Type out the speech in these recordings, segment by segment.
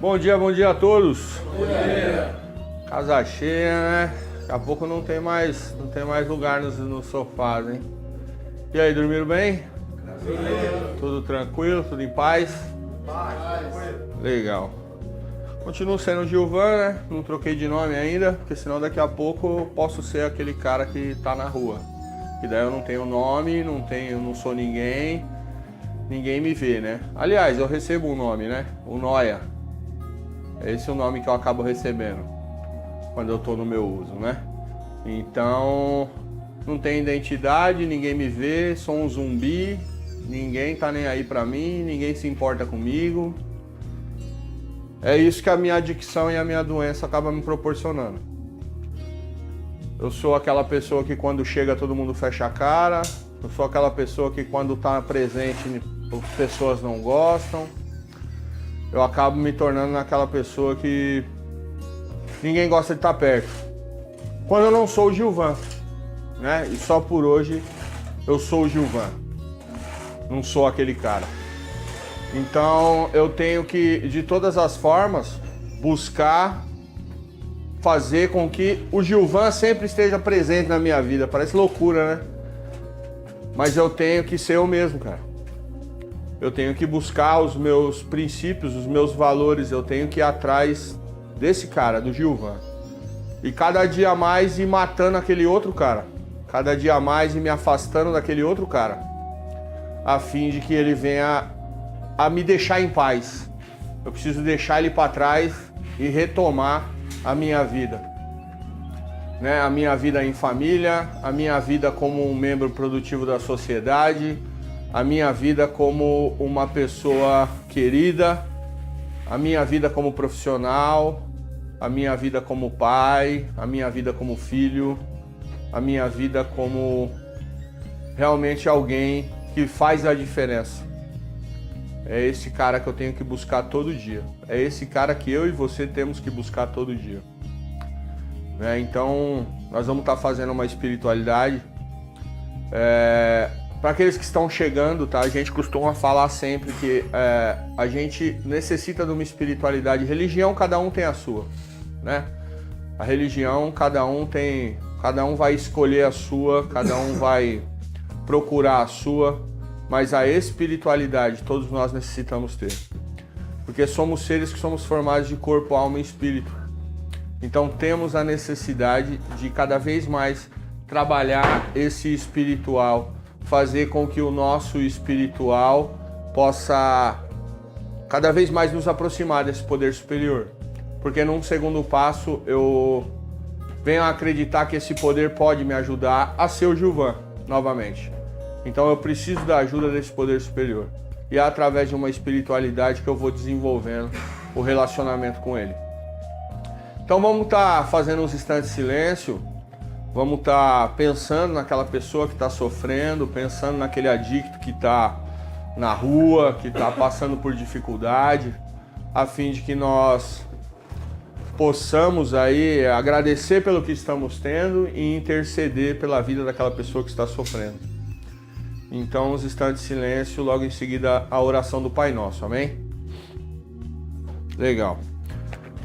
Bom dia a todos. Bom dia. Casa cheia, né? Daqui a pouco não tem mais lugar no sofá, hein? E aí, dormiram bem? Tudo tranquilo, tudo em paz? Legal. Continuo sendo o Gilvan, né? Não troquei de nome ainda, porque senão daqui a pouco eu posso ser aquele cara que tá na rua. Que daí eu não tenho nome, não sou ninguém me vê, né? Aliás, eu recebo um nome, né? O Noia. Esse é o nome que eu acabo recebendo quando eu tô no meu uso, né? Então, não tenho identidade, ninguém me vê, sou um zumbi, ninguém tá nem aí pra mim, ninguém se importa comigo. É isso que a minha adicção e a minha doença acabam me proporcionando. Eu sou aquela pessoa que quando chega todo mundo fecha a cara, eu sou aquela pessoa que quando tá presente as pessoas não gostam. Eu acabo me tornando naquela pessoa que ninguém gosta de estar perto. Quando eu não sou o Gilvan, né? E só por hoje eu sou o Gilvan. Não sou aquele cara. Então eu tenho que, de todas as formas, buscar fazer com que o Gilvan sempre esteja presente na minha vida. Parece loucura, né? Mas eu tenho que ser eu mesmo, cara. Eu tenho que buscar os meus princípios, os meus valores. Eu tenho que ir atrás desse cara, do Gilvan. E cada dia mais ir matando aquele outro cara. Cada dia mais ir me afastando daquele outro cara. A fim de que ele venha a me deixar em paz. Eu preciso deixar ele para trás e retomar a minha vida. Né? A minha vida em família, a minha vida como um membro produtivo da sociedade, a minha vida como uma pessoa querida, a minha vida como profissional, a minha vida como pai, a minha vida como filho, a minha vida como realmente alguém que faz a diferença. É esse cara que eu tenho que buscar todo dia. É esse cara que eu e você temos que buscar todo dia. Então, nós vamos estar fazendo uma espiritualidade. Para aqueles que estão chegando, tá? A gente costuma falar sempre que a gente necessita de uma espiritualidade. Religião, cada um tem a sua, né? A religião, cada um vai escolher a sua, cada um vai procurar a sua, mas a espiritualidade todos nós necessitamos ter. Porque somos seres que somos formados de corpo, alma e espírito. Então temos a necessidade de cada vez mais trabalhar esse espiritual, fazer com que o nosso espiritual possa cada vez mais nos aproximar desse poder superior. Porque num segundo passo eu venho a acreditar que esse poder pode me ajudar a ser o Gilvan novamente. Então eu preciso da ajuda desse poder superior. E é através de uma espiritualidade que eu vou desenvolvendo o relacionamento com ele. Então vamos estar fazendo uns instantes de silêncio. Vamos estar pensando naquela pessoa que está sofrendo, pensando naquele adicto que está na rua, que está passando por dificuldade, a fim de que nós possamos aí agradecer pelo que estamos tendo e interceder pela vida daquela pessoa que está sofrendo. Então, os instantes de silêncio, logo em seguida a oração do Pai Nosso, amém? Legal.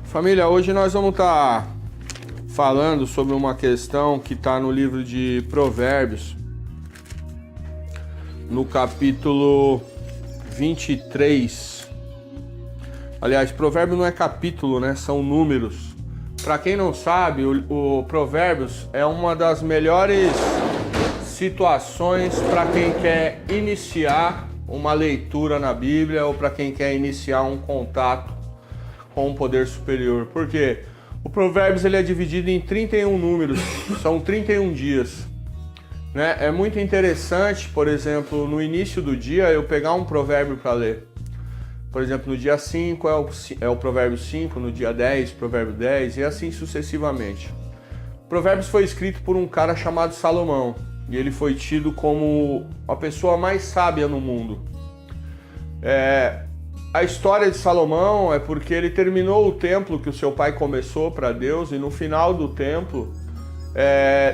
Família, hoje nós vamos estar falando sobre uma questão que está no livro de Provérbios, no capítulo 23. Aliás, provérbio não é capítulo, né? São números. Para quem não sabe, o Provérbios é uma das melhores situações para quem quer iniciar uma leitura na Bíblia ou para quem quer iniciar um contato com um poder superior. Por quê? O Provérbios ele é dividido em 31 números, são 31 dias. Né? É muito interessante, por exemplo, no início do dia eu pegar um provérbio para ler. Por exemplo, no dia 5 é o provérbio 5, no dia 10, provérbio 10 e assim sucessivamente. Provérbios foi escrito por um cara chamado Salomão e ele foi tido como a pessoa mais sábia no mundo. A história de Salomão é porque ele terminou o templo que o seu pai começou para Deus e no final do templo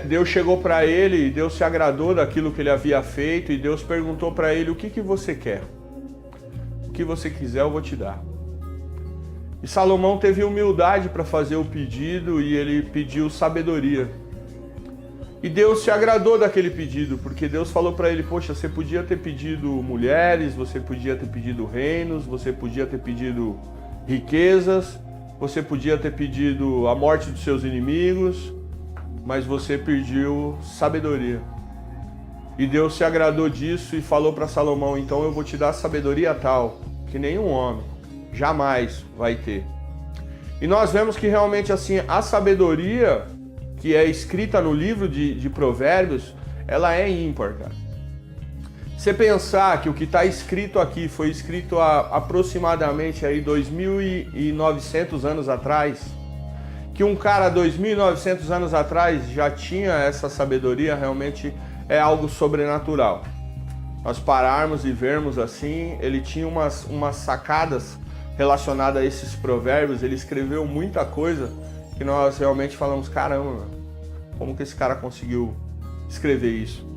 Deus chegou para ele e Deus se agradou daquilo que ele havia feito e Deus perguntou para ele: o que você quer? O que você quiser eu vou te dar. E Salomão teve humildade para fazer o pedido e ele pediu sabedoria. E Deus se agradou daquele pedido, porque Deus falou para ele, poxa, você podia ter pedido mulheres, você podia ter pedido reinos, você podia ter pedido riquezas, você podia ter pedido a morte dos seus inimigos, mas você pediu sabedoria. E Deus se agradou disso e falou para Salomão, então eu vou te dar sabedoria tal, que nenhum homem jamais vai ter. E nós vemos que realmente assim, a sabedoria que é escrita no livro de Provérbios, ela é ímpar, cara. Você pensar que o que está escrito aqui foi escrito há aproximadamente aí 2.900 anos atrás, que um cara 2.900 anos atrás já tinha essa sabedoria, realmente é algo sobrenatural. Nós pararmos e vermos assim, ele tinha umas sacadas relacionadas a esses provérbios, ele escreveu muita coisa que nós realmente falamos, caramba, como que esse cara conseguiu escrever isso?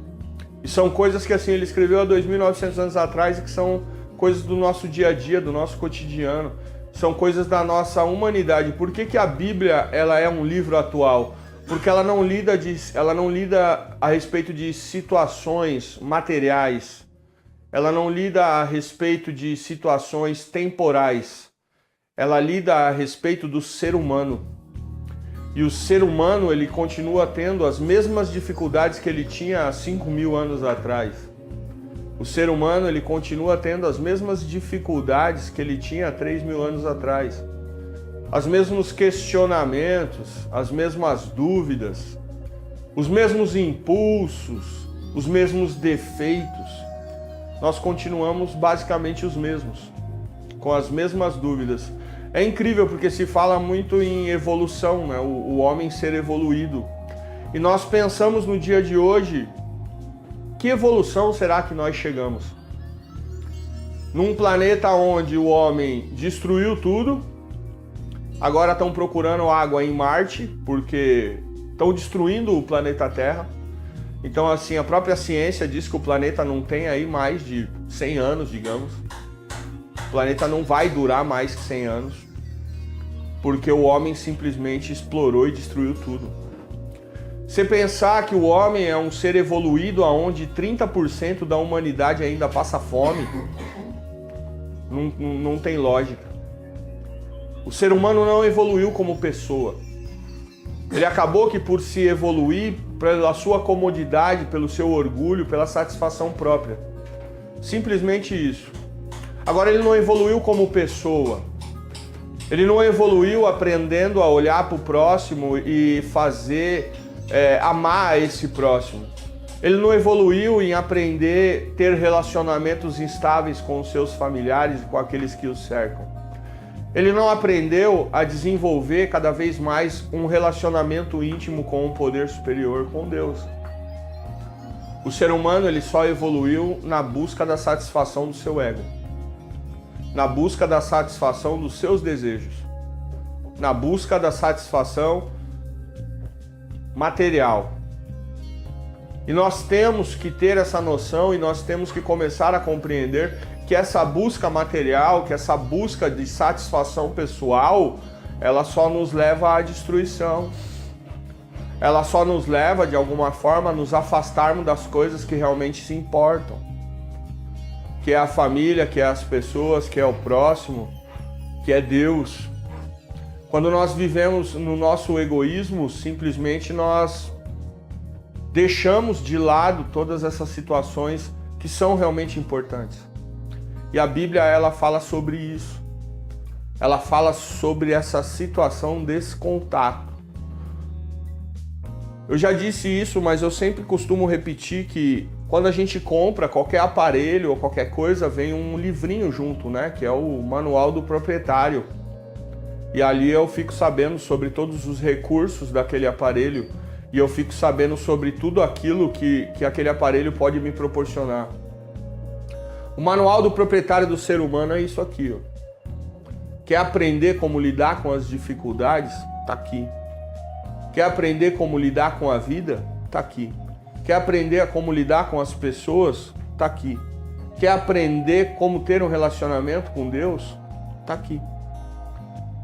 E são coisas que assim ele escreveu há 2.900 anos atrás e que são coisas do nosso dia a dia, do nosso cotidiano, são coisas da nossa humanidade. Por que a Bíblia ela é um livro atual? Porque ela não lida a respeito de situações materiais, ela não lida a respeito de situações temporais, ela lida a respeito do ser humano. E o ser humano, ele continua tendo as mesmas dificuldades que ele tinha há 5.000 anos atrás. O ser humano, ele continua tendo as mesmas dificuldades que ele tinha há 3.000 anos atrás. Os mesmos questionamentos, as mesmas dúvidas, os mesmos impulsos, os mesmos defeitos. Nós continuamos basicamente os mesmos, com as mesmas dúvidas. É incrível porque se fala muito em evolução, né? O homem ser evoluído. E nós pensamos no dia de hoje, que evolução será que nós chegamos? Num planeta onde o homem destruiu tudo, agora estão procurando água em Marte, porque estão destruindo o planeta Terra. Então assim, a própria ciência diz que o planeta não tem aí mais de 100 anos, digamos. O planeta não vai durar mais que 100 anos, porque o homem simplesmente explorou e destruiu tudo. Você pensar que o homem é um ser evoluído onde 30% da humanidade ainda passa fome, não tem lógica. O ser humano não evoluiu como pessoa. Ele acabou que por se evoluir, pela sua comodidade, pelo seu orgulho, pela satisfação própria. Simplesmente isso. Agora ele não evoluiu como pessoa. Ele não evoluiu aprendendo a olhar para o próximo e fazer, amar esse próximo. Ele não evoluiu em aprender a ter relacionamentos instáveis com os seus familiares e com aqueles que o cercam. Ele não aprendeu a desenvolver cada vez mais um relacionamento íntimo com um poder superior, com Deus. O ser humano ele só evoluiu na busca da satisfação do seu ego, na busca da satisfação dos seus desejos, na busca da satisfação material. E nós temos que ter essa noção e nós temos que começar a compreender que essa busca material, que essa busca de satisfação pessoal, ela só nos leva à destruição. Ela só nos leva, de alguma forma, a nos afastarmos das coisas que realmente se importam. Que é a família, que é as pessoas, que é o próximo, que é Deus. Quando nós vivemos no nosso egoísmo, simplesmente nós deixamos de lado todas essas situações que são realmente importantes. E a Bíblia, ela fala sobre isso. Ela fala sobre essa situação desse contato. Eu já disse isso, mas eu sempre costumo repetir que quando a gente compra qualquer aparelho ou qualquer coisa, vem um livrinho junto, né? Que é o manual do proprietário. E ali eu fico sabendo sobre todos os recursos daquele aparelho e eu fico sabendo sobre tudo aquilo que aquele aparelho pode me proporcionar. O manual do proprietário do ser humano é isso aqui, ó. Quer aprender como lidar com as dificuldades? Tá aqui. Quer aprender como lidar com a vida? Tá aqui. Quer aprender como lidar com as pessoas? Tá aqui. Quer aprender como ter um relacionamento com Deus? Tá aqui.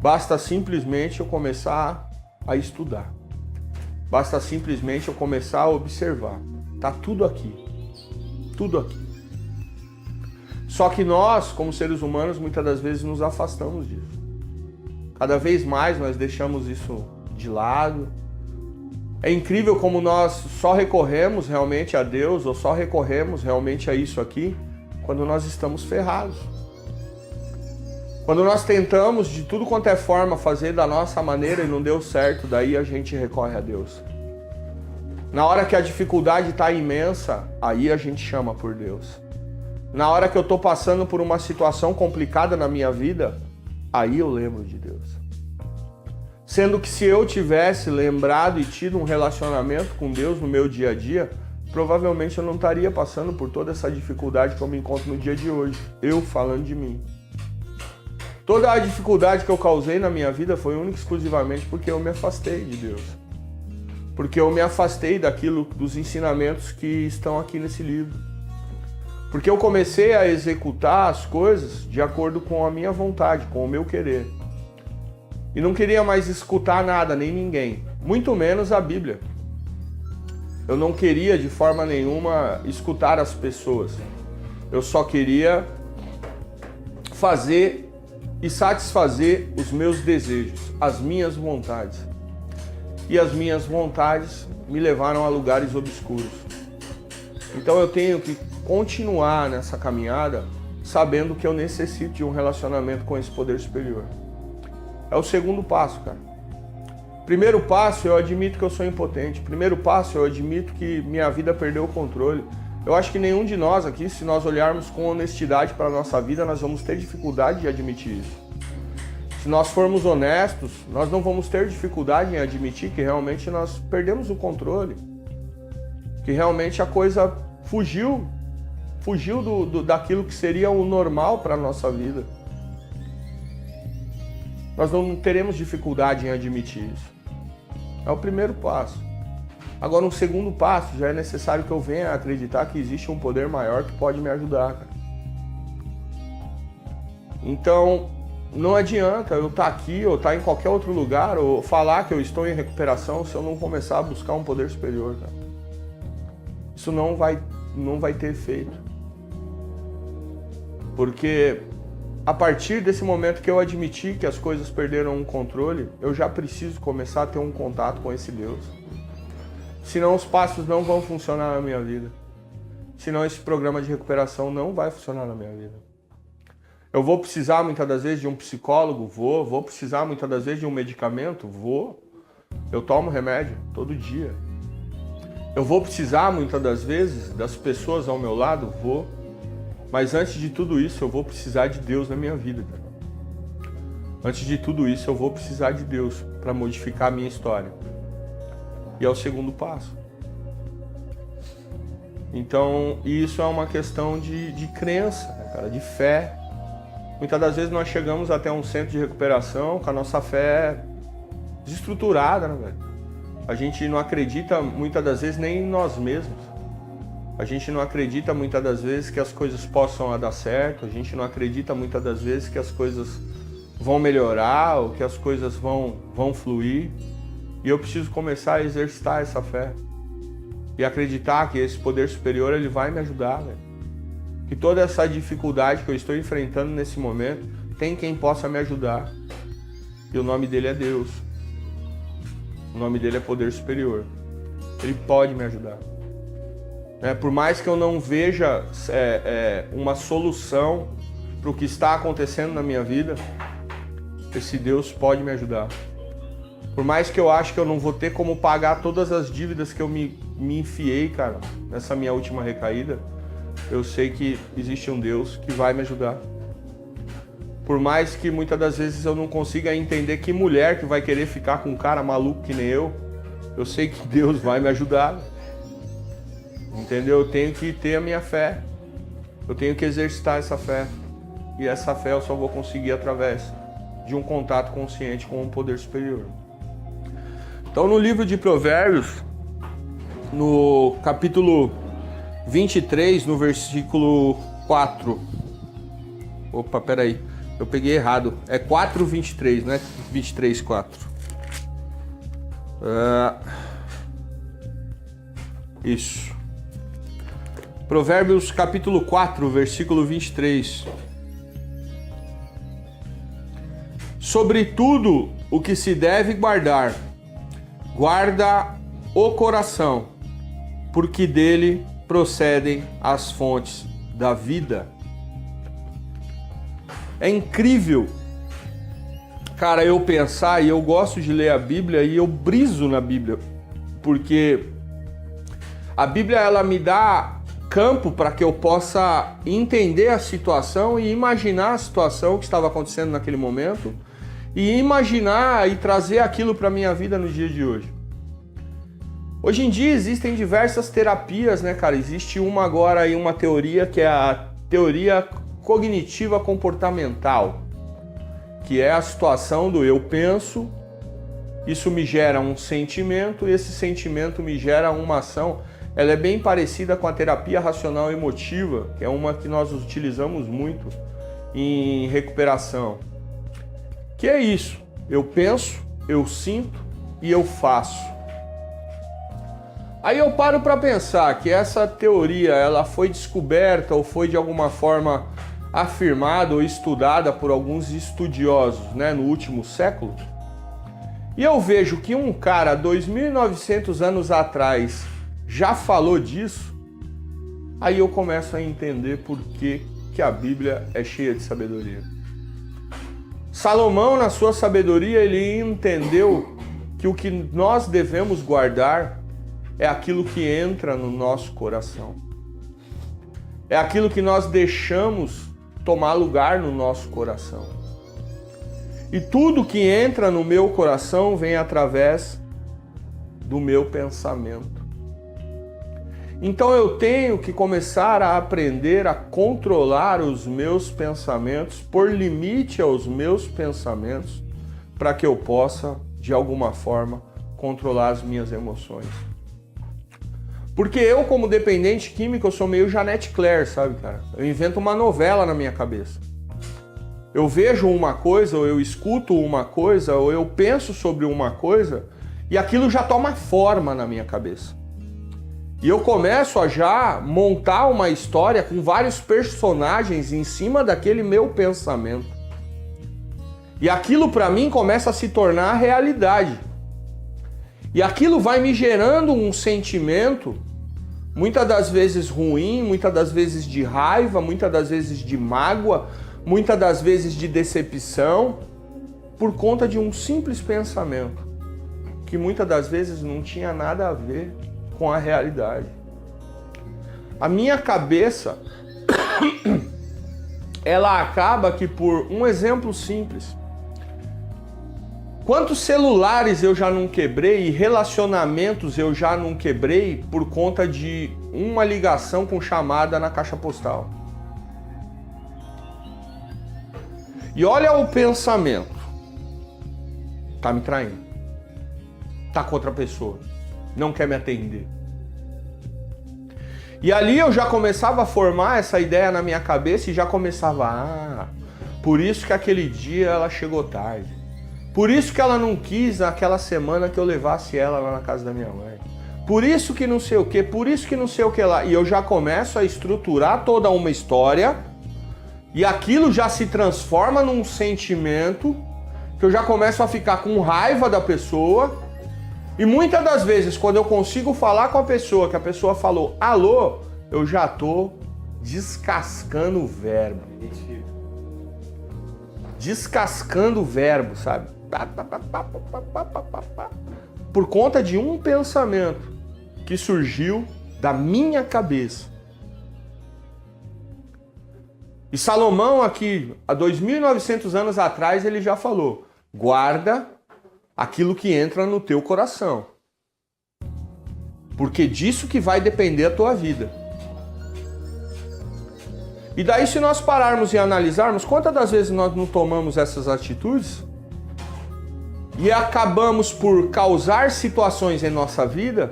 Basta simplesmente eu começar a estudar. Basta simplesmente eu começar a observar. Tá tudo aqui. Tudo aqui. Só que nós, como seres humanos, muitas das vezes nos afastamos disso. Cada vez mais nós deixamos isso de lado. É incrível como nós só recorremos realmente a Deus, ou só recorremos realmente a isso aqui, quando nós estamos ferrados. Quando nós tentamos de tudo quanto é forma fazer da nossa maneira e não deu certo, daí a gente recorre a Deus. Na hora que a dificuldade está imensa, aí a gente chama por Deus. Na hora que eu estou passando por uma situação complicada na minha vida, aí eu lembro de Deus. Sendo que se eu tivesse lembrado e tido um relacionamento com Deus no meu dia a dia, provavelmente eu não estaria passando por toda essa dificuldade que eu me encontro no dia de hoje. Eu falando de mim. Toda a dificuldade que eu causei na minha vida foi única e exclusivamente porque eu me afastei de Deus. Porque eu me afastei dos ensinamentos que estão aqui nesse livro. Porque eu comecei a executar as coisas de acordo com a minha vontade, com o meu querer. E não queria mais escutar nada, nem ninguém, muito menos a Bíblia. Eu não queria de forma nenhuma escutar as pessoas. Eu só queria fazer e satisfazer os meus desejos, as minhas vontades. E as minhas vontades me levaram a lugares obscuros. Então eu tenho que continuar nessa caminhada sabendo que eu necessito de um relacionamento com esse poder superior. É o segundo passo, cara. Primeiro passo, eu admito que eu sou impotente. Primeiro passo, eu admito que minha vida perdeu o controle. Eu acho que nenhum de nós aqui, se nós olharmos com honestidade para a nossa vida, nós vamos ter dificuldade de admitir isso. Se nós formos honestos, nós não vamos ter dificuldade em admitir que realmente nós perdemos o controle. Que realmente a coisa fugiu daquilo que seria o normal para a nossa vida. Nós não teremos dificuldade em admitir isso. É o primeiro passo. Agora, um segundo passo, já é necessário que eu venha a acreditar que existe um poder maior que pode me ajudar, cara. Então, não adianta eu estar aqui ou estar em qualquer outro lugar ou falar que eu estou em recuperação se eu não começar a buscar um poder superior, cara. Isso não vai ter efeito. Porque a partir desse momento que eu admiti que as coisas perderam o controle, eu já preciso começar a ter um contato com esse Deus. Senão os passos não vão funcionar na minha vida. Senão esse programa de recuperação não vai funcionar na minha vida. Eu vou precisar muitas das vezes de um psicólogo? Vou precisar muitas das vezes de um medicamento? Vou. Eu tomo remédio todo dia. Eu vou precisar muitas das vezes das pessoas ao meu lado? Vou. Mas antes de tudo isso, eu vou precisar de Deus na minha vida, cara. Antes de tudo isso, eu vou precisar de Deus para modificar a minha história. E é o segundo passo. Então, isso é uma questão de crença, né, cara, de fé. Muitas das vezes nós chegamos até um centro de recuperação com a nossa fé desestruturada, né, velho? A gente não acredita muitas das vezes nem em nós mesmos. A gente não acredita muitas das vezes que as coisas possam dar certo. A gente não acredita muitas das vezes que as coisas vão melhorar ou que as coisas vão fluir. E eu preciso começar a exercitar essa fé. E acreditar que esse poder superior ele vai me ajudar, velho. Que toda essa dificuldade que eu estou enfrentando nesse momento, tem quem possa me ajudar. E o nome dele é Deus. O nome dele é poder superior. Ele pode me ajudar. Por mais que eu não veja uma solução para o que está acontecendo na minha vida, esse Deus pode me ajudar. Por mais que eu ache que eu não vou ter como pagar todas as dívidas que eu me enfiei, cara, nessa minha última recaída, eu sei que existe um Deus que vai me ajudar. Por mais que muitas das vezes eu não consiga entender que mulher que vai querer ficar com um cara maluco que nem eu sei que Deus vai me ajudar. Entendeu? Eu tenho que ter a minha fé. Eu tenho que exercitar essa fé. E essa fé eu só vou conseguir através de um contato consciente com um poder superior. Então, no livro de Provérbios, no capítulo 23, no versículo 4. Eu peguei errado. É 4:23, não é 23:4. Isso. Provérbios capítulo 4, versículo 23. Sobre tudo o que se deve guardar, guarda o coração, porque dele procedem as fontes da vida. É incrível, cara, eu pensar, e eu gosto de ler a Bíblia e eu briso na Bíblia, porque a Bíblia ela me dá campo para que eu possa entender a situação e imaginar a situação que estava acontecendo naquele momento e imaginar e trazer aquilo para a minha vida no dia de hoje. Hoje em dia existem diversas terapias, né, cara? Existe uma agora aí, uma teoria que é a teoria cognitiva comportamental, que é a situação do eu penso, isso me gera um sentimento e esse sentimento me gera uma ação. Ela é bem parecida com a terapia racional emotiva, que é uma que nós utilizamos muito em recuperação. Que é isso, eu penso, eu sinto e eu faço. Aí eu paro para pensar que essa teoria ela foi descoberta ou foi de alguma forma afirmada ou estudada por alguns estudiosos, né, no último século. E eu vejo que um cara 2.900 anos atrás já falou disso, aí eu começo a entender por que a Bíblia é cheia de sabedoria. Salomão, na sua sabedoria, ele entendeu que o que nós devemos guardar é aquilo que entra no nosso coração. É aquilo que nós deixamos tomar lugar no nosso coração. E tudo que entra no meu coração vem através do meu pensamento. Então eu tenho que começar a aprender a controlar os meus pensamentos, pôr limite aos meus pensamentos, para que eu possa, de alguma forma, controlar as minhas emoções. Porque eu, como dependente químico, eu sou meio Jeanette Claire, sabe, cara? Eu invento uma novela na minha cabeça. Eu vejo uma coisa, ou eu escuto uma coisa, ou eu penso sobre uma coisa, e aquilo já toma forma na minha cabeça. E eu começo a já montar uma história com vários personagens em cima daquele meu pensamento. E aquilo para mim começa a se tornar realidade. E aquilo vai me gerando um sentimento, muitas das vezes ruim, muitas das vezes de raiva, muitas das vezes de mágoa, muitas das vezes de decepção, por conta de um simples pensamento, que muitas das vezes não tinha nada a ver com a realidade. A minha cabeça, ela acaba que por um exemplo simples, quantos celulares eu já não quebrei e relacionamentos eu já não quebrei por conta de uma ligação com chamada na caixa postal? E olha o pensamento. Tá me traindo. Tá com outra pessoa. Não quer me atender. E ali eu já começava a formar essa ideia na minha cabeça e já começava, por isso que aquele dia ela chegou tarde. Por isso que ela não quis naquela semana que eu levasse ela lá na casa da minha mãe. Por isso que não sei o que, por isso que não sei o que lá. E eu já começo a estruturar toda uma história e aquilo já se transforma num sentimento que eu já começo a ficar com raiva da pessoa. E muitas das vezes, quando eu consigo falar com a pessoa, que a pessoa falou alô, eu já tô descascando o verbo. Descascando o verbo, sabe? Por conta de um pensamento que surgiu da minha cabeça. E Salomão aqui, há 2.900 anos atrás, ele já falou, guarda aquilo que entra no teu coração. Porque disso que vai depender a tua vida. E daí se nós pararmos e analisarmos, quantas das vezes nós não tomamos essas atitudes e acabamos por causar situações em nossa vida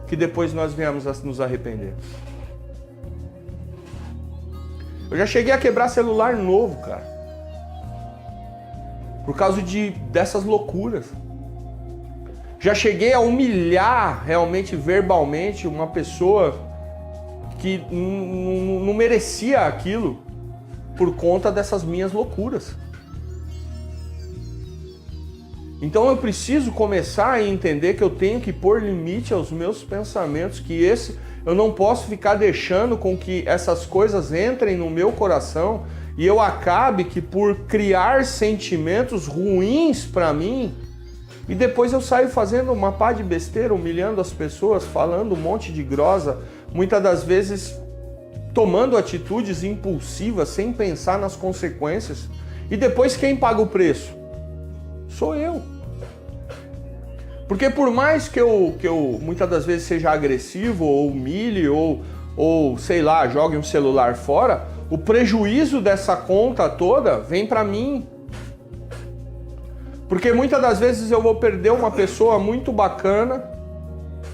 que depois nós viemos a nos arrepender. Eu já cheguei a quebrar celular novo, cara. por causa dessas loucuras. Já cheguei a humilhar realmente verbalmente uma pessoa que não merecia aquilo por conta dessas minhas loucuras. Então eu preciso começar a entender que eu tenho que pôr limite aos meus pensamentos, que eu não posso ficar deixando com que essas coisas entrem no meu coração e eu acabe que por criar sentimentos ruins para mim, e depois eu saio fazendo uma pá de besteira, humilhando as pessoas, falando um monte de grosa, muitas das vezes tomando atitudes impulsivas sem pensar nas consequências. E depois quem paga o preço? Sou eu. Porque por mais que eu muitas das vezes seja agressivo, ou humilhe, ou sei lá, jogue um celular fora, o prejuízo dessa conta toda vem para mim. Porque muitas das vezes eu vou perder uma pessoa muito bacana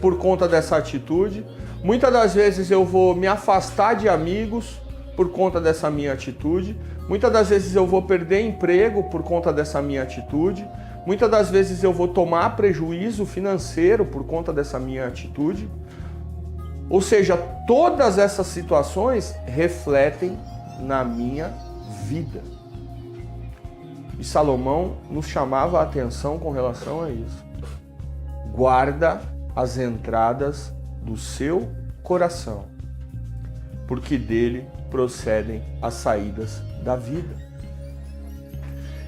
por conta dessa atitude. Muitas das vezes eu vou me afastar de amigos por conta dessa minha atitude. Muitas das vezes eu vou perder emprego por conta dessa minha atitude. Muitas das vezes eu vou tomar prejuízo financeiro por conta dessa minha atitude. Ou seja, todas essas situações refletem na minha vida. E Salomão nos chamava a atenção com relação a isso. Guarda as entradas do seu coração, porque dele procedem as saídas da vida.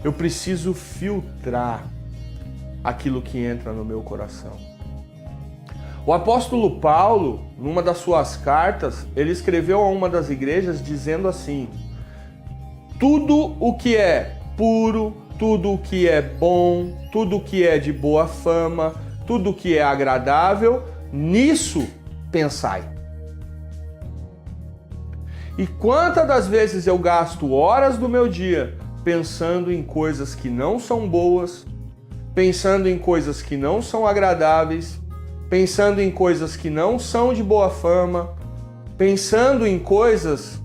Eu preciso filtrar aquilo que entra no meu coração. O apóstolo Paulo, numa das suas cartas, ele escreveu a uma das igrejas dizendo assim: tudo o que é puro, tudo o que é bom, tudo o que é de boa fama, tudo o que é agradável, nisso pensai. E quantas das vezes eu gasto horas do meu dia pensando em coisas que não são boas, pensando em coisas que não são agradáveis, pensando em coisas que não são de boa fama, pensando em coisas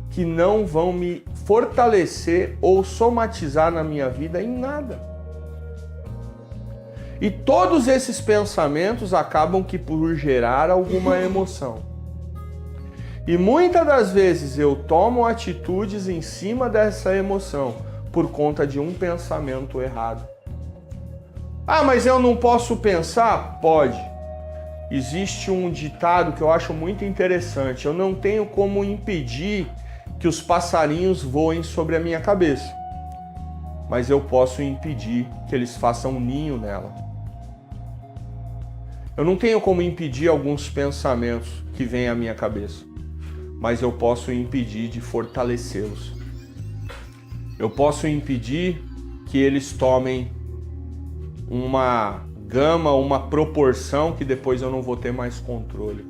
que não vão me fortalecer ou somatizar na minha vida em nada. E todos esses pensamentos acabam que por gerar alguma emoção. E muitas das vezes eu tomo atitudes em cima dessa emoção por conta de um pensamento errado. Ah, mas eu não posso pensar? Pode. Existe um ditado que eu acho muito interessante. Eu não tenho como impedir que os passarinhos voem sobre a minha cabeça, mas eu posso impedir que eles façam um ninho nela. Eu não tenho como impedir alguns pensamentos que vêm à minha cabeça, mas eu posso impedir de fortalecê-los. Eu posso impedir que eles tomem uma gama, uma proporção que depois eu não vou ter mais controle.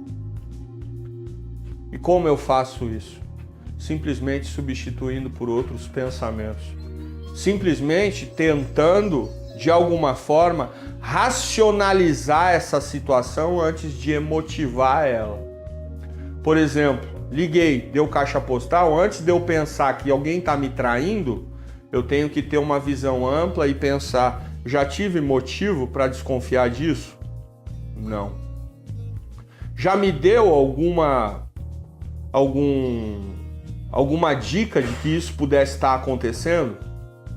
E como eu faço isso? Simplesmente substituindo por outros pensamentos. Simplesmente tentando, de alguma forma, racionalizar essa situação antes de emotivar ela. Por exemplo, liguei, deu caixa postal, antes de eu pensar que alguém está me traindo, eu tenho que ter uma visão ampla e pensar, já tive motivo para desconfiar disso? Não. Já me deu alguma dica de que isso pudesse estar acontecendo?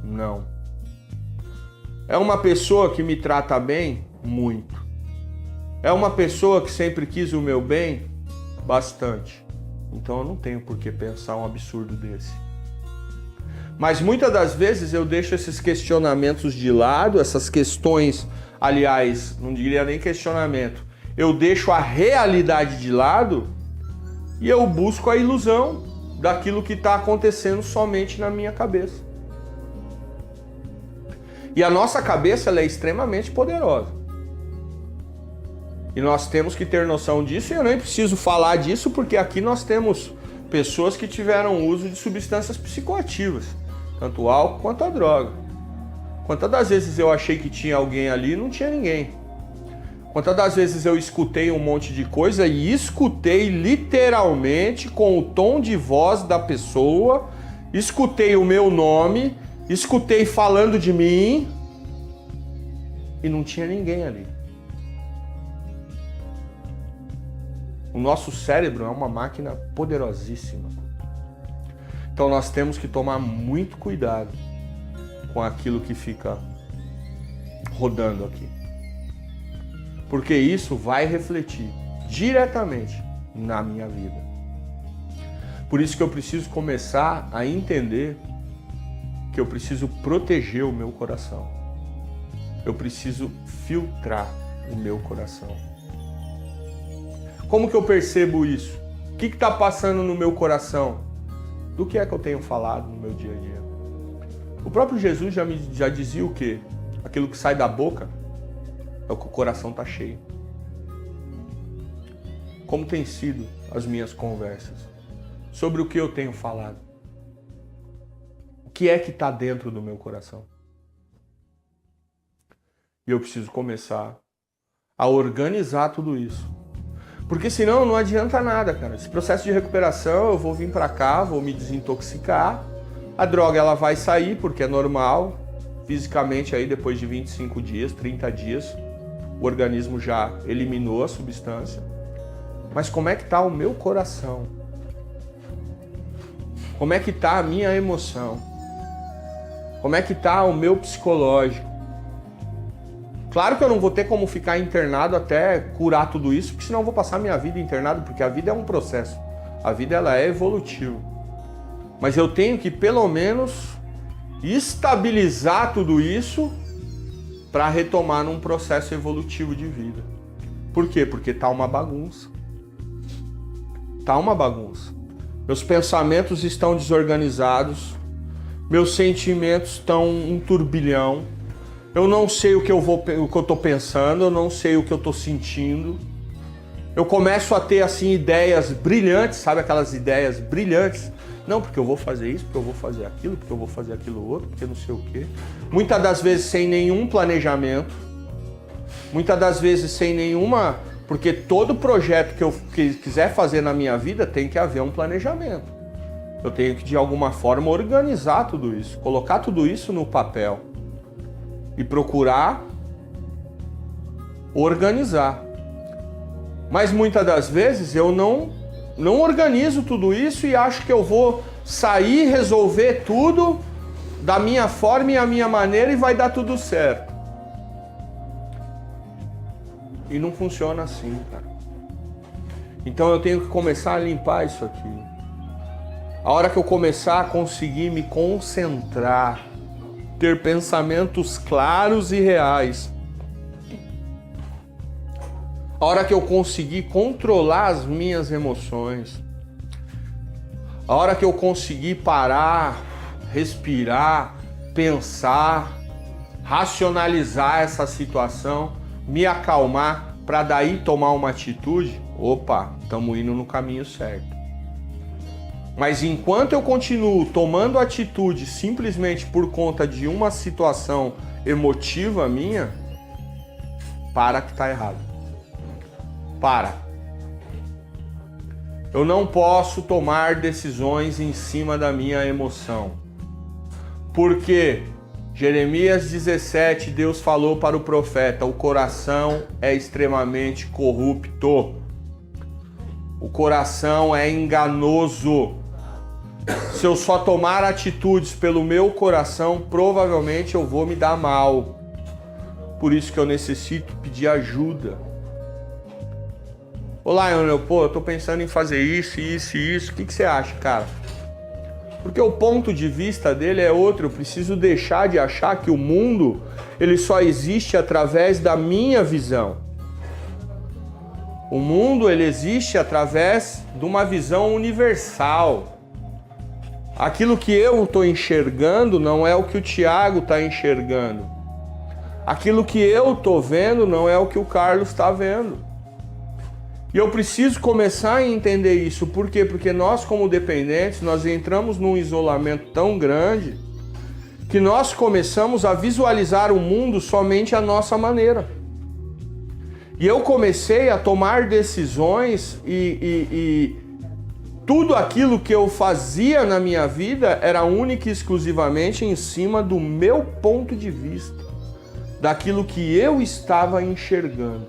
Não. É uma pessoa que me trata bem? Muito. É uma pessoa que sempre quis o meu bem? Bastante. Então eu não tenho por que pensar um absurdo desse. Mas muitas das vezes eu deixo esses questionamentos de lado, essas questões, aliás, não diria nem questionamento, eu deixo a realidade de lado e eu busco a ilusão daquilo que está acontecendo somente na minha cabeça. E a nossa cabeça ela é extremamente poderosa. E nós temos que ter noção disso, e eu nem preciso falar disso porque aqui nós temos pessoas que tiveram uso de substâncias psicoativas, tanto o álcool quanto a droga. Quantas das vezes eu achei que tinha alguém ali e não tinha ninguém? Quantas das vezes eu escutei um monte de coisa e escutei literalmente com o tom de voz da pessoa, escutei o meu nome escutei falando de mim e não tinha ninguém ali. O nosso cérebro é uma máquina poderosíssima. Então nós temos que tomar muito cuidado com aquilo que fica rodando aqui. Porque isso vai refletir diretamente na minha vida. Por isso que eu preciso começar a entender que eu preciso proteger o meu coração. Eu preciso filtrar o meu coração. Como que eu percebo isso? O que está passando no meu coração? Do que é que eu tenho falado no meu dia a dia? O próprio Jesus já dizia o quê? Aquilo que sai da boca é o que o coração está cheio. Como tem sido as minhas conversas? Sobre o que eu tenho falado? O que é que está dentro do meu coração? E eu preciso começar a organizar tudo isso. Porque senão não adianta nada, cara. Esse processo de recuperação, eu vou vir pra cá, vou me desintoxicar. A droga, ela vai sair, porque é normal. Fisicamente, aí depois de 25 dias, 30 dias, o organismo já eliminou a substância. Mas como é que tá o meu coração? Como é que tá a minha emoção? Como é que tá o meu psicológico? Claro que eu não vou ter como ficar internado até curar tudo isso, porque senão eu vou passar minha vida internado, porque a vida é um processo. A vida ela é evolutiva. Mas eu tenho que pelo menos estabilizar tudo isso para retomar num processo evolutivo de vida. Por quê? Porque tá uma bagunça. Tá uma bagunça. Meus pensamentos estão desorganizados, meus sentimentos estão um turbilhão. Eu não sei o que eu tô pensando, eu não sei o que eu tô sentindo. Eu começo a ter assim ideias brilhantes, sabe aquelas ideias brilhantes? Não, porque eu vou fazer isso, porque eu vou fazer aquilo, porque eu vou fazer aquilo outro, porque não sei o quê. Muitas das vezes sem nenhum planejamento. Muitas das vezes sem nenhuma... Porque todo projeto que eu quiser fazer na minha vida tem que haver um planejamento. Eu tenho que de alguma forma organizar tudo isso, colocar tudo isso no papel. E procurar organizar. Mas muitas das vezes eu não organizo tudo isso e acho que eu vou sair, resolver tudo da minha forma e a minha maneira e vai dar tudo certo. E não funciona assim, cara. Então eu tenho que começar a limpar isso aqui. A hora que eu começar a conseguir me concentrar, ter pensamentos claros e reais. A hora que eu conseguir controlar as minhas emoções. A hora que eu conseguir parar, respirar, pensar, racionalizar essa situação, me acalmar para daí tomar uma atitude, opa, estamos indo no caminho certo. Mas enquanto eu continuo tomando atitude simplesmente por conta de uma situação emotiva minha, para que tá errado. Para. Eu não posso tomar decisões em cima da minha emoção. Porque Jeremias 17, Deus falou para o profeta, o coração é extremamente corrupto. O coração é enganoso. Se eu só tomar atitudes pelo meu coração, provavelmente eu vou me dar mal. Por isso que eu necessito pedir ajuda. Olá, Lionel, eu tô pensando em fazer isso, isso e isso. O que você acha, cara? Porque o ponto de vista dele é outro. Eu preciso deixar de achar que o mundo ele só existe através da minha visão. O mundo ele existe através de uma visão universal. Aquilo que eu estou enxergando não é o que o Tiago está enxergando. Aquilo que eu estou vendo não é o que o Carlos está vendo. E eu preciso começar a entender isso. Por quê? Porque nós, como dependentes, nós entramos num isolamento tão grande que nós começamos a visualizar o mundo somente à nossa maneira. E eu comecei a tomar decisões e Tudo aquilo que eu fazia na minha vida era única e exclusivamente em cima do meu ponto de vista, daquilo que eu estava enxergando,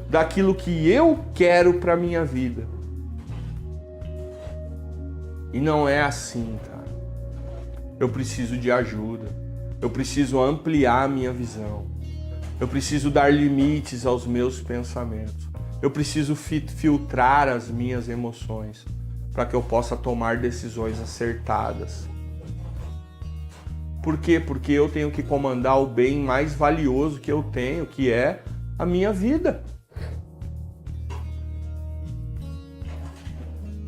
daquilo que eu quero para minha vida. E não é assim, cara. Eu preciso de ajuda. Eu preciso ampliar a minha visão. Eu preciso dar limites aos meus pensamentos. Eu preciso filtrar as minhas emoções para que eu possa tomar decisões acertadas. Por quê? Porque eu tenho que comandar o bem mais valioso que eu tenho, que é a minha vida.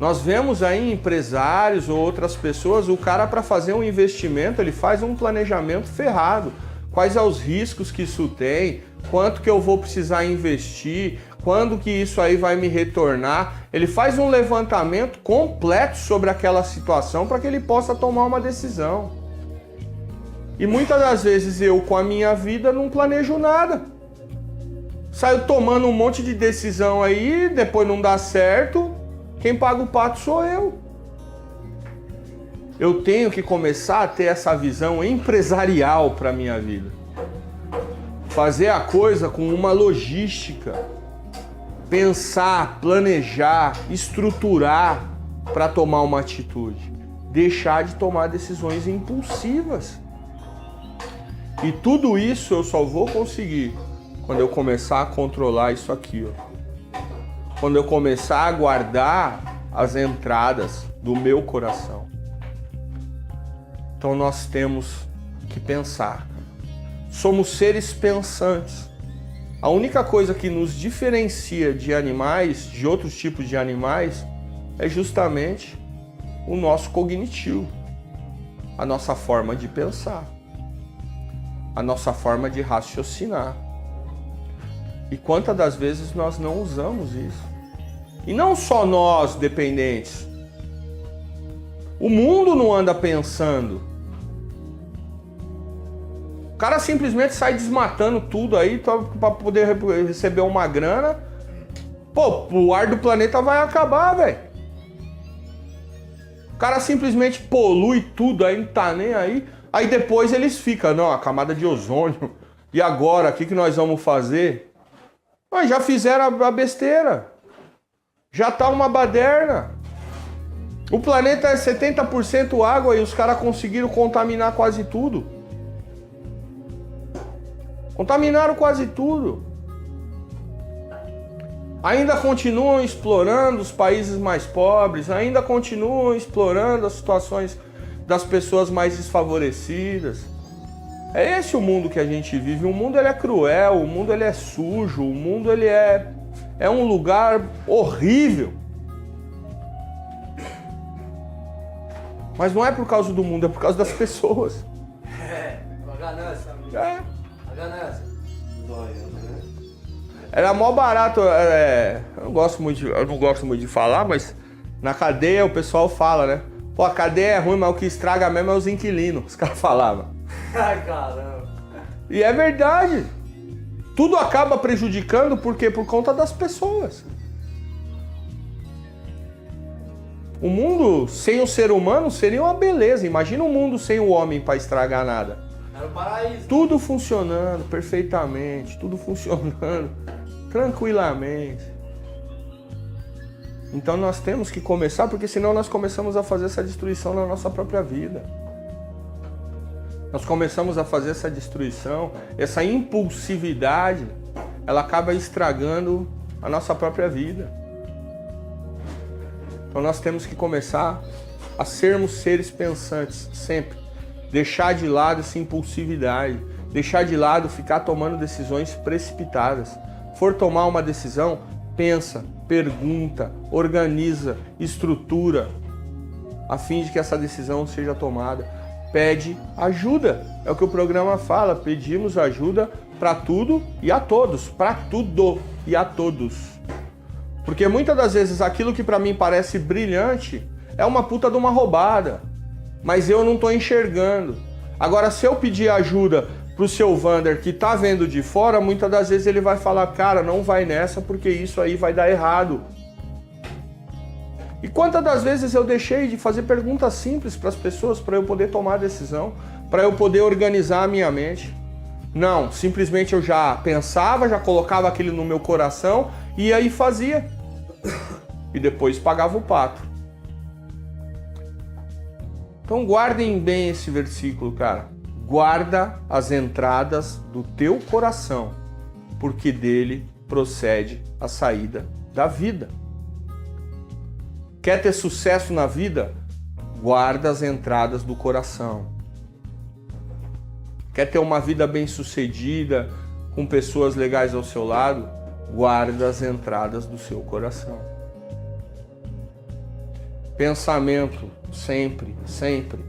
Nós vemos aí empresários ou outras pessoas, o cara para fazer um investimento, ele faz um planejamento ferrado. Quais são os riscos que isso tem, quanto que eu vou precisar investir, quando que isso aí vai me retornar. Ele faz um levantamento completo sobre aquela situação para que ele possa tomar uma decisão. E muitas das vezes eu, com a minha vida, não planejo nada. Saio tomando um monte de decisão aí, depois não dá certo. Quem paga o pato sou eu. Eu tenho que começar a ter essa visão empresarial para a minha vida. Fazer a coisa com uma logística. Pensar, planejar, estruturar para tomar uma atitude. Deixar de tomar decisões impulsivas. E tudo isso eu só vou conseguir quando eu começar a controlar isso aqui, ó. Quando eu começar a guardar as entradas do meu coração. Então nós temos que pensar. Somos seres pensantes. A única coisa que nos diferencia de animais, de outros tipos de animais, é justamente o nosso cognitivo, a nossa forma de pensar, a nossa forma de raciocinar. E quantas das vezes nós não usamos isso? E não só nós, dependentes. O mundo não anda pensando. O cara simplesmente sai desmatando tudo aí para poder receber uma grana. Pô, o ar do planeta vai acabar, velho. O cara simplesmente polui tudo aí, não tá nem aí. Aí depois eles ficam, não, a camada de ozônio. E agora, o que nós vamos fazer? Mas já fizeram a besteira. Já tá uma baderna. O planeta é 70% água e os caras conseguiram contaminar quase tudo. Contaminaram quase tudo. Ainda continuam explorando os países mais pobres, ainda continuam explorando as situações das pessoas mais desfavorecidas. É esse o mundo que a gente vive. O mundo ele é cruel, o mundo ele é sujo, o mundo ele é um lugar horrível. Mas não é por causa do mundo, é por causa das pessoas. A ganância, amigo. É. A ganância. Era mó barato, eu não gosto muito de falar, mas na cadeia o pessoal fala, né? Pô, a cadeia é ruim, mas o que estraga mesmo é os inquilinos, os caras falavam. Ai, caramba. E é verdade. Tudo acaba prejudicando porque por conta das pessoas. O mundo sem o ser humano seria uma beleza. Imagina um mundo sem o homem para estragar nada. Era o paraíso. Tudo funcionando perfeitamente, tudo funcionando tranquilamente. Então nós temos que começar, porque senão nós começamos a fazer essa destruição na nossa própria vida. Nós começamos a fazer essa destruição, essa impulsividade, ela acaba estragando a nossa própria vida. Então nós temos que começar a sermos seres pensantes, sempre. Deixar de lado essa impulsividade, deixar de lado ficar tomando decisões precipitadas. For tomar uma decisão, pensa, pergunta, organiza, estrutura, a fim de que essa decisão seja tomada. Pede ajuda, é o que o programa fala, pedimos ajuda para tudo e a todos, para tudo e a todos. Porque muitas das vezes aquilo que para mim parece brilhante é uma puta de uma roubada, mas eu não tô enxergando. Agora, se eu pedir ajuda pro seu Vander que tá vendo de fora, muitas das vezes ele vai falar, cara, não vai nessa porque isso aí vai dar errado. E quantas das vezes eu deixei de fazer perguntas simples para as pessoas para eu poder tomar a decisão, para eu poder organizar a minha mente? Não, simplesmente eu já pensava, já colocava aquilo no meu coração e aí fazia. E depois pagava o pato. Então guardem bem esse versículo, cara. Guarda as entradas do teu coração, porque dele procede a saída da vida. Quer ter sucesso na vida? Guarda as entradas do coração. Quer ter uma vida bem-sucedida, com pessoas legais ao seu lado? Guarda as entradas do seu coração. Pensamento, sempre, sempre.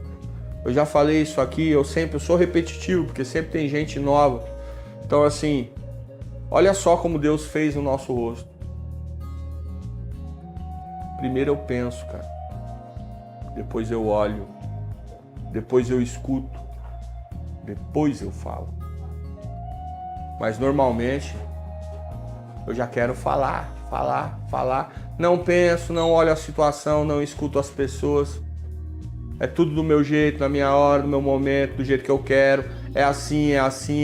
Eu já falei isso aqui, eu sou repetitivo, porque sempre tem gente nova. Então assim, olha só como Deus fez o nosso rosto. Primeiro eu penso, cara. Depois eu olho. Depois eu escuto. Depois eu falo. Mas normalmente eu já quero falar. Não penso, não olho a situação, não escuto as pessoas. É tudo do meu jeito, na minha hora, no meu momento, do jeito que eu quero. É assim,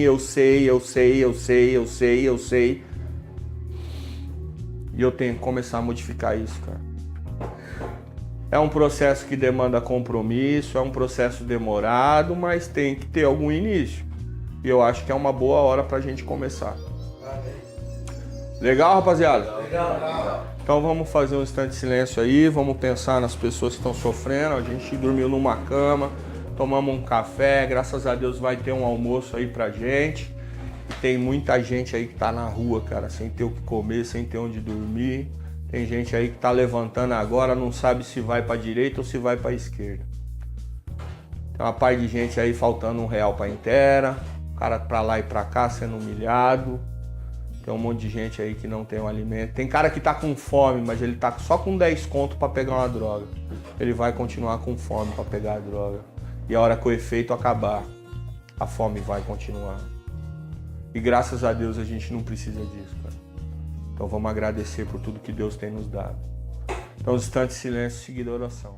eu sei. E eu tenho que começar a modificar isso, cara. É um processo que demanda compromisso, é um processo demorado, mas tem que ter algum início. E eu acho que é uma boa hora pra gente começar. Legal, rapaziada? Legal. Então vamos fazer um instante de silêncio aí, vamos pensar nas pessoas que estão sofrendo. A gente dormiu numa cama, tomamos um café, graças a Deus vai ter um almoço aí pra gente. Tem muita gente aí que tá na rua, cara, sem ter o que comer, sem ter onde dormir. Tem gente aí que tá levantando agora, não sabe se vai pra direita ou se vai pra esquerda. Tem uma par de gente aí faltando R$1 pra inteira, o cara pra lá e pra cá sendo humilhado. Tem um monte de gente aí que não tem um alimento. Tem cara que tá com fome, mas ele tá só com 10 conto pra pegar uma droga. Ele vai continuar com fome pra pegar a droga. E a hora que o efeito acabar, a fome vai continuar. E graças a Deus a gente não precisa disso, cara. Então vamos agradecer por tudo que Deus tem nos dado. Então, instante de silêncio, seguida a oração.